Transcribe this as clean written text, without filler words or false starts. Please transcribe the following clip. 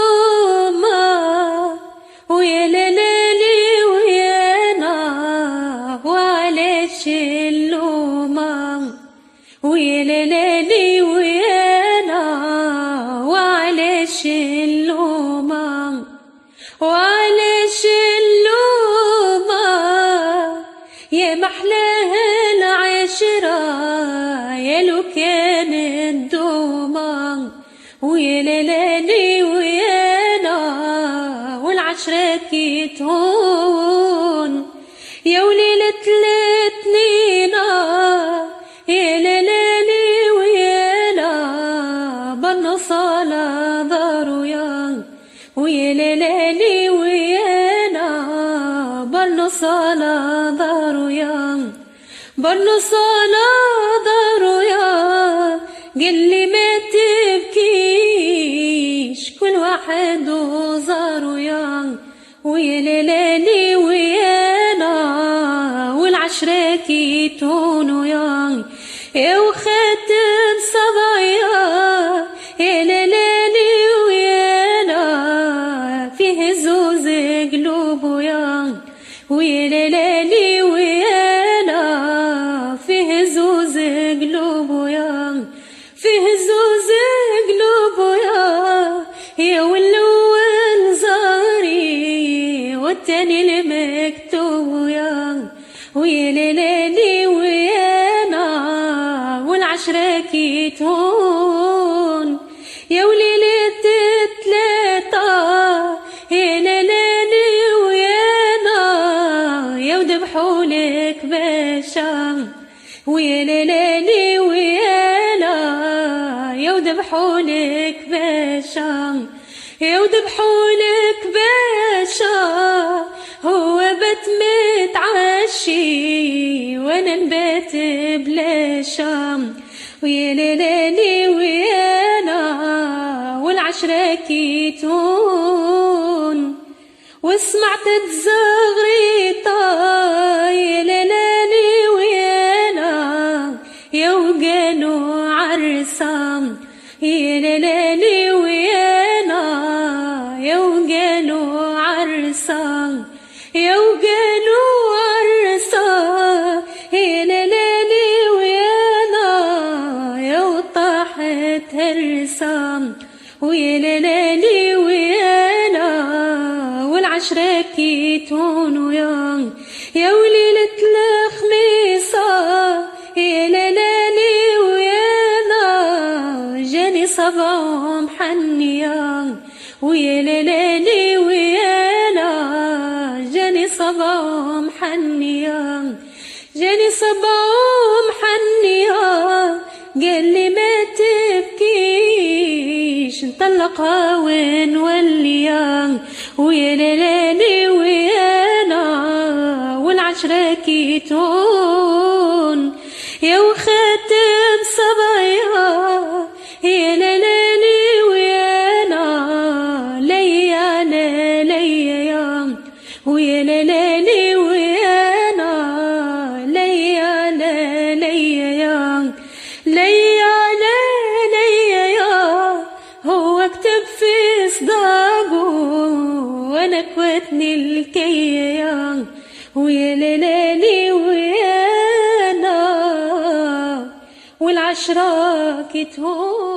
الشلومة ويا ليلي ويانا وعلى الشلومة ويا ليلي ويانا وعلى الشلومة وعلى الشلومة يا محلاها العشرة يا لو كانت دومة ويا ليلي ويانا والعشرة كي تهون يا وليلة الاثنينا يا ليلي ويانا بالنصالة دارو يا ويا ليلي ويانا بالنصالة دارو يا بالنصالة دارو يا قلي ما تبكيش كل واحد وزارو يا ويا ليلي ويانا والعشرة كي تونو يا وخاتم صبايا يا ليلي ويانا فيه زوز قلوبو يا ويا ليلي ويانا فيه زوز قلوبو يا فيه زوز قلوبو يا والأول زاري والتاني المكتوب يا ويا ليلي ويانا والعشرة كي تهون يا وليلة التلاتة يا ليلي ويانا يا وذبحولك باشا ويا ليلي ويانا يا وذبحولك باشا يا وذبحولك باشا هو بات متعشي وانا نبات بلا شام ويا ليلي ويانا والعشرة كي تهون وسمعت تزغريطة يا ليلي ويانا يا وقالوا عرسام يا ليلي ويانا يا وقالوا عرسام يا وقالوا عرسام يا ليلي ويانا يا وطاحت هرسام ويا ليلي ويانا والعشرة كي تهون يا وليلة الخميسة يا ليلي ويانا جاني صبا محنية ويا ليلي ويانا جاني صبا محنية جاني صبا محنية قالي ما تبكيش نطلقها ونوليا ويا ليلي ويانا والعشرة كي تهون يا وخاتم صبايا يا ليلي ويانا ليا ليا يا ويا ليلي ويانا ليا ليا يا ليا ليا يا هو كتب في صداقه وانا كوتني الكيا ويا ليلي ويانا والعشرة كي تهون